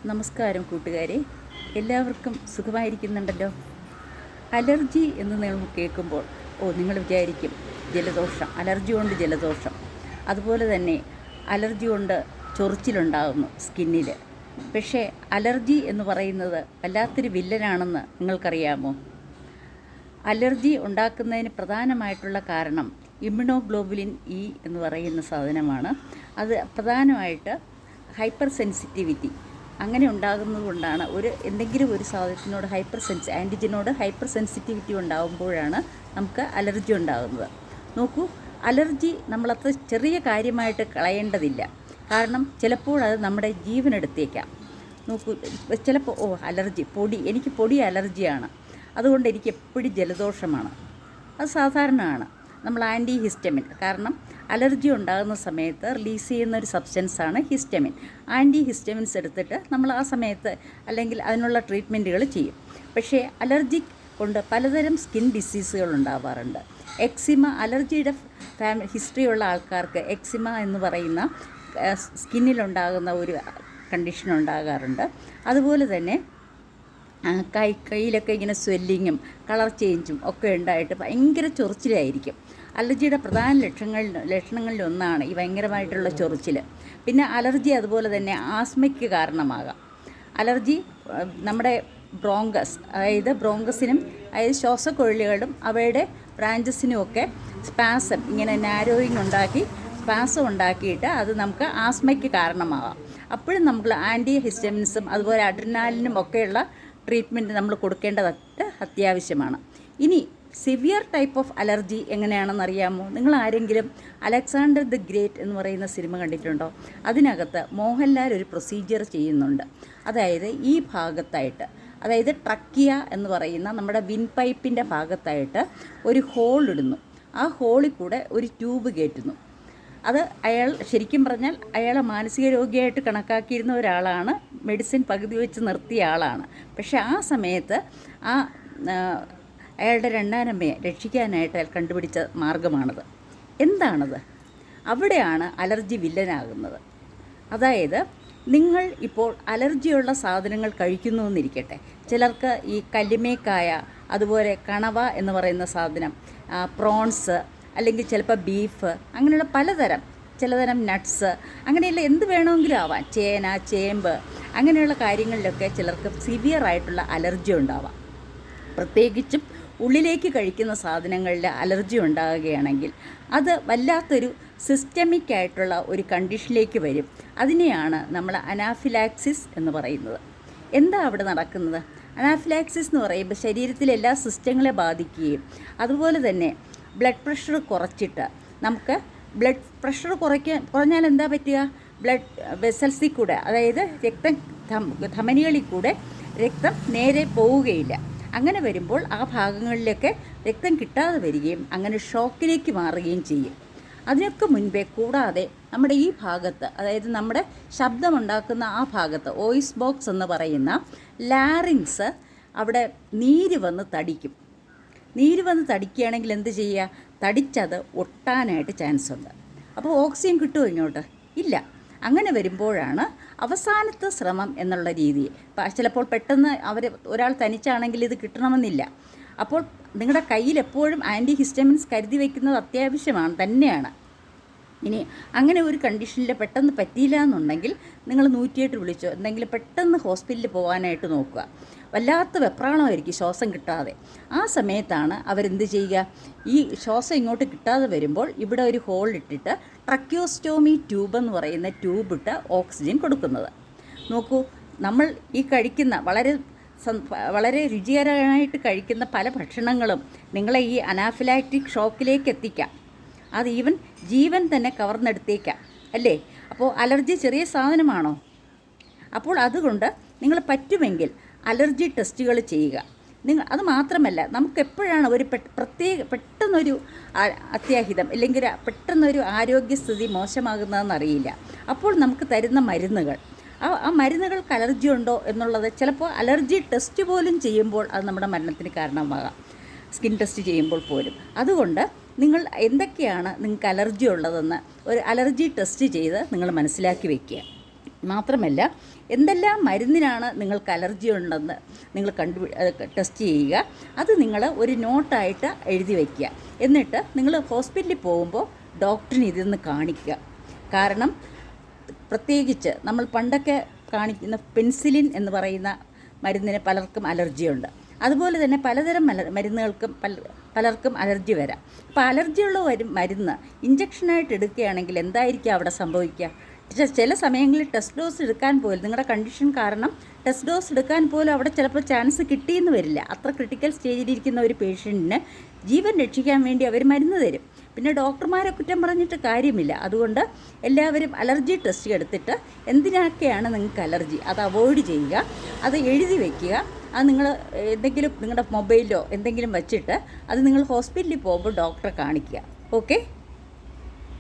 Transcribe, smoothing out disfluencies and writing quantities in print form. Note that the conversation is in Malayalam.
നമസ്കാരം കൂട്ടുകാരെ, എല്ലാവർക്കും സുഖമായിരിക്കുന്നുണ്ടല്ലോ. അലർജി എന്ന് നിങ്ങൾ കേൾക്കുമ്പോൾ നിങ്ങൾ വിചാരിക്കും ജലദോഷം, അലർജി കൊണ്ട് ജലദോഷം, അതുപോലെ തന്നെ അലർജി കൊണ്ട് ചൊറിച്ചിലുണ്ടാകുന്നു സ്കിന്നിൽ. പക്ഷേ അലർജി എന്ന് പറയുന്നത് വല്ലാത്തൊരു വില്ലനാണെന്ന് നിങ്ങൾക്കറിയാമോ? അലർജി ഉണ്ടാക്കുന്നതിന് പ്രധാനമായിട്ടുള്ള കാരണം ഇമ്മ്യൂണോഗ്ലോബുലിൻ ഇ എന്ന് പറയുന്ന സാധനമാണ്. അത് പ്രധാനമായിട്ട് ഹൈപ്പർ സെൻസിറ്റിവിറ്റി അങ്ങനെ ഉണ്ടാകുന്നത് കൊണ്ടാണ്. എന്തെങ്കിലും ഒരു സാധനത്തിനോട് ആൻറ്റിജനോട് ഹൈപ്പർ സെൻസിറ്റിവിറ്റി ഉണ്ടാകുമ്പോഴാണ് നമുക്ക് അലർജി ഉണ്ടാകുന്നത്. നോക്കൂ, അലർജി നമ്മളത്ര ചെറിയ കാര്യമായിട്ട് കളയേണ്ടതില്ല. കാരണം ചിലപ്പോൾ അത് നമ്മുടെ ജീവനെടുത്തേക്കാം. നോക്കൂ, ചിലപ്പോൾ അലർജി എനിക്ക് പൊടി അലർജിയാണ്, അതുകൊണ്ട് എനിക്ക് എപ്പോഴും ജലദോഷമാണ്. അത് സാധാരണമാണ്. നമ്മൾ ആൻറ്റി ഹിസ്റ്റമിൻ, കാരണം അലർജി ഉണ്ടാകുന്ന സമയത്ത് റിലീസ് ചെയ്യുന്ന ഒരു സബ്സ്റ്റൻസാണ് ഹിസ്റ്റമിൻ. ആൻറ്റി ഹിസ്റ്റമിൻസ് എടുത്തിട്ട് നമ്മൾ ആ സമയത്ത് അല്ലെങ്കിൽ അതിനുള്ള ട്രീറ്റ്മെൻറ്റുകൾ ചെയ്യും. പക്ഷേ അലർജി കൊണ്ട് പലതരം സ്കിൻ ഡിസീസുകൾ ഉണ്ടാവാറുണ്ട്. എക്സിമ, അലർജിയുടെ ഹിസ്റ്ററിയുള്ള ആൾക്കാർക്ക് എക്സിമ എന്ന് പറയുന്ന സ്കിന്നിലുണ്ടാകുന്ന ഒരു കണ്ടീഷൻ ഉണ്ടാകാറുണ്ട്. അതുപോലെ തന്നെ കയ്യിലൊക്കെ ഇങ്ങനെ സ്വെല്ലിങ്ങും കളർ ചേഞ്ചും ഒക്കെ ഉണ്ടായിട്ട് ഭയങ്കര ചൊറിച്ചിലായിരിക്കും. അലർജിയുടെ പ്രധാന ലക്ഷണങ്ങളിലൊന്നാണ് ഈ ഭയങ്കരമായിട്ടുള്ള ചൊറിച്ചിൽ. പിന്നെ അലർജി അതുപോലെ തന്നെ ആസ്മയ്ക്ക് കാരണമാകാം. അലർജി നമ്മുടെ ബ്രോങ്കസിനും അതായത് ശ്വാസക്കൊഴലുകളും അവയുടെ ബ്രാഞ്ചസിനുമൊക്കെ സ്പാസം, ഇങ്ങനെ നാരോയിങ് സ്പാസം ഉണ്ടാക്കിയിട്ട് അത് നമുക്ക് ആസ്മയ്ക്ക് കാരണമാകാം. അപ്പോഴും നമ്മൾ ആൻറ്റി ഹിസ്റ്റമിൻസും അതുപോലെ അഡ്രിനാലിനും ഒക്കെയുള്ള ട്രീറ്റ്മെൻറ്റ് നമ്മൾ കൊടുക്കേണ്ടതായിട്ട് അത്യാവശ്യമാണ്. ഇനി സിവിയർ ടൈപ്പ് ഓഫ് അലർജി എങ്ങനെയാണെന്ന് അറിയാമോ? നിങ്ങൾ ആരെങ്കിലും അലക്സാണ്ടർ ദി ഗ്രേറ്റ് എന്ന് പറയുന്ന സിനിമ കണ്ടിട്ടുണ്ടോ? അതിനകത്ത് മോഹൻലാൽ ഒരു പ്രൊസീജിയർ ചെയ്യുന്നുണ്ട്. അതായത് ഈ ഭാഗത്തായിട്ട്, അതായത് ട്രക്കിയ എന്ന് പറയുന്ന നമ്മുടെ വിൻപൈപ്പിൻ്റെ ഭാഗത്തായിട്ട് ഒരു ഹോൾ ഇടുന്നു. ആ ഹോളിൽ കൂടെ ഒരു ട്യൂബ് കയറ്റുന്നു. അത് അയാൾ ശരിക്കും പറഞ്ഞാൽ അയാളെ മാനസിക രോഗിയായിട്ട് കണക്കാക്കിയിരുന്ന ഒരാളാണ്, മെഡിസിൻ പകുതി വെച്ച് നിർത്തിയ ആളാണ്. പക്ഷേ ആ സമയത്ത് അയാളുടെ രണ്ടാനമ്മയെ രക്ഷിക്കാനായിട്ട് അയാൾ കണ്ടുപിടിച്ച മാർഗമാണത്. എന്താണത്? അവിടെയാണ് അലർജി വില്ലനാകുന്നത്. അതായത് നിങ്ങൾ ഇപ്പോൾ അലർജിയുള്ള സാധനങ്ങൾ കഴിക്കുന്നു എന്നിരിക്കട്ടെ. ചിലർക്ക് ഈ കല്ലിമേക്കായ, അതുപോലെ കണവ എന്ന് പറയുന്ന സാധനം, പ്രോൺസ്, അല്ലെങ്കിൽ ചിലപ്പോൾ ബീഫ്, അങ്ങനെയുള്ള ചിലതരം നട്ട്സ്, അങ്ങനെയുള്ള എന്ത് വേണമെങ്കിലും ആവാം, ചേന, ചേമ്പ്, അങ്ങനെയുള്ള കാര്യങ്ങളിലൊക്കെ ചിലർക്ക് സിവിയർ ആയിട്ടുള്ള അലർജി ഉണ്ടാവാം. പ്രത്യേകിച്ചും ഉള്ളിലേക്ക് കഴിക്കുന്ന സാധനങ്ങളിൽ അലർജി ഉണ്ടാകുകയാണെങ്കിൽ അത് വല്ലാത്തൊരു സിസ്റ്റമിക് ആയിട്ടുള്ള ഒരു കണ്ടീഷനിലേക്ക് വരും. അതിനെയാണ് നമ്മൾ അനാഫിലാക്സിസ് എന്ന് പറയുന്നത്. എന്താ അവിടെ നടക്കുന്നത്? അനാഫിലാക്സിസ് എന്ന് പറയുമ്പോൾ ശരീരത്തിലെ എല്ലാ സിസ്റ്റങ്ങളെ ബാധിക്കുകയും അതുപോലെ തന്നെ ബ്ലഡ് പ്രഷർ കുറച്ചിട്ട്, നമുക്ക് ബ്ലഡ് പ്രഷർ കുറഞ്ഞാൽ എന്താ പറ്റുക? ബ്ലഡ് വെസൽസിൽ കൂടെ, അതായത് ധമനികളിൽ കൂടെ രക്തം നേരെ പോവുകയില്ല. അങ്ങനെ വരുമ്പോൾ ആ ഭാഗങ്ങളിലൊക്കെ രക്തം കിട്ടാതെ വരികയും അങ്ങനെ ഷോക്കിലേക്ക് മാറുകയും ചെയ്യും. അതിനൊക്കെ മുൻപേ കൂടാതെ നമ്മുടെ ഈ ഭാഗത്ത്, അതായത് നമ്മുടെ ശബ്ദമുണ്ടാക്കുന്ന ആ ഭാഗത്ത്, വോയിസ് ബോക്സ് എന്ന് പറയുന്ന ലാറിങ്സ്, അവിടെ നീര് വന്ന് തടിക്കുകയാണെങ്കിൽ എന്ത് ചെയ്യുക? തടിച്ചത് ഒട്ടാനായിട്ട് ചാൻസ് ഉണ്ട്. അപ്പോൾ ഓക്സിജൻ കിട്ടുമോ ഇങ്ങോട്ട്? ഇല്ല. അങ്ങനെ വരുമ്പോഴാണ് അവസാനത്തെ ശ്രമം എന്നുള്ള രീതി. ചിലപ്പോൾ പെട്ടെന്ന് ഒരാൾ തനിച്ചാണെങ്കിൽ ഇത് കിട്ടണമെന്നില്ല. അപ്പോൾ നിങ്ങളുടെ കയ്യിൽ എപ്പോഴും ആൻറ്റി ഹിസ്റ്റമിൻസ് കരുതി വയ്ക്കുന്നത് അത്യാവശ്യമാണ് തന്നെയാണ്. ഇനി അങ്ങനെ ഒരു കണ്ടീഷനിൽ പെട്ടെന്ന് പറ്റിയില്ല എന്നുണ്ടെങ്കിൽ നിങ്ങൾ 108 വിളിച്ചോ, എന്തെങ്കിലും പെട്ടെന്ന് ഹോസ്പിറ്റലിൽ പോകാനായിട്ട് നോക്കുക. വല്ലാത്ത വെപ്രാളമായിരിക്കും ശ്വാസം കിട്ടാതെ. ആ സമയത്താണ് അവരെന്ത് ചെയ്യുക? ഈ ശ്വാസം ഇങ്ങോട്ട് കിട്ടാതെ വരുമ്പോൾ ഇവിടെ ഒരു ഹോൾ ഇട്ടിട്ട് ട്രക്കിയോസ്റ്റോമി ട്യൂബ് എന്ന് പറയുന്ന ട്യൂബിട്ട് ഓക്സിജൻ കൊടുക്കുന്നത്. നോക്കൂ, നമ്മൾ ഈ കഴിക്കുന്ന വളരെ രുചികരമായിട്ട് കഴിക്കുന്ന പല ഭക്ഷണങ്ങളും നിങ്ങളെ ഈ അനാഫിലാക്റ്റിക് ഷോക്കിലേക്ക് എത്തിക്കാം. അത് ജീവൻ തന്നെ കവർന്നെടുത്തേക്കാം, അല്ലേ? അപ്പോൾ അലർജി ചെറിയ സാധനമാണോ? അപ്പോൾ അതുകൊണ്ട് നിങ്ങൾ പറ്റുമെങ്കിൽ അലർജി ടെസ്റ്റുകൾ ചെയ്യുക. അത് മാത്രമല്ല, നമുക്കെപ്പോഴാണ് ഒരു പെട്ടെന്നൊരു അത്യാഹിതം അല്ലെങ്കിൽ പെട്ടെന്നൊരു ആരോഗ്യസ്ഥിതി മോശമാകുന്നതെന്നറിയില്ല. അപ്പോൾ നമുക്ക് തരുന്ന മരുന്നുകൾ, ആ മരുന്നുകൾക്ക് അലർജി ഉണ്ടോ എന്നുള്ളത് ചിലപ്പോൾ അലർജി ടെസ്റ്റ് പോലും ചെയ്യുമ്പോൾ അത് നമ്മുടെ മരണത്തിന് കാരണമാകാം, സ്കിൻ ടെസ്റ്റ് ചെയ്യുമ്പോൾ പോലും. അതുകൊണ്ട് നിങ്ങൾ എന്തൊക്കെയാണ് നിങ്ങൾക്ക് അലർജി ഉള്ളതെന്ന് ഒരു അലർജി ടെസ്റ്റ് ചെയ്ത് നിങ്ങൾ മനസ്സിലാക്കി വയ്ക്കുക. മാത്രമല്ല എന്തെല്ലാം മരുന്നിനാണ് നിങ്ങൾക്ക് അലർജി ഉണ്ടെന്ന് നിങ്ങൾ ടെസ്റ്റ് ചെയ്യുക. അത് നിങ്ങൾ ഒരു നോട്ടായിട്ട് എഴുതി വയ്ക്കുക. എന്നിട്ട് നിങ്ങൾ ഹോസ്പിറ്റലിൽ പോകുമ്പോൾ ഡോക്ടറിന് ഇതൊന്ന് കാണിക്കുക. കാരണം പ്രത്യേകിച്ച് നമ്മൾ പണ്ടൊക്കെ കാണിക്കുന്ന പെൻസിലിൻ എന്ന് പറയുന്ന മരുന്നിന് പലർക്കും അലർജിയുണ്ട്. അതുപോലെ തന്നെ പലതരം മരുന്നുകൾക്കും പലർക്കും അലർജി വരാം. അപ്പോൾ അലർജിയുള്ള മരുന്ന് ഇഞ്ചക്ഷനായിട്ട് എടുക്കുകയാണെങ്കിൽ എന്തായിരിക്കും അവിടെ സംഭവിക്കുക? ചില സമയങ്ങളിൽ ടെസ്റ്റ് ഡോസ് എടുക്കാൻ പോലും നിങ്ങളുടെ കണ്ടീഷൻ കാരണം ടെസ്റ്റ് ഡോസ് എടുക്കാൻ പോലും അവിടെ ചിലപ്പോൾ ചാൻസ് കിട്ടിയെന്ന് വരില്ല. അത്ര ക്രിട്ടിക്കൽ സ്റ്റേജിലിരിക്കുന്ന ഒരു പേഷ്യൻറ്റിന് ജീവൻ രക്ഷിക്കാൻ വേണ്ടി അവർ മരുന്ന് തരും. പിന്നെ ഡോക്ടർമാരെ കുറ്റം പറഞ്ഞിട്ട് കാര്യമില്ല. അതുകൊണ്ട് എല്ലാവരും അലർജി ടെസ്റ്റ് എടുത്തിട്ട് എന്തിനൊക്കെയാണ് നിങ്ങൾക്ക് അലർജി അത് അവോയ്ഡ് ചെയ്യുക, അത് എഴുതി വയ്ക്കുക. അത് നിങ്ങൾ എന്തെങ്കിലും നിങ്ങളുടെ മൊബൈലിലോ എന്തെങ്കിലും വച്ചിട്ട് അത് നിങ്ങൾ ഹോസ്പിറ്റലിൽ പോകുമ്പോൾ ഡോക്ടറെ കാണിക്കുക. ഓക്കെ.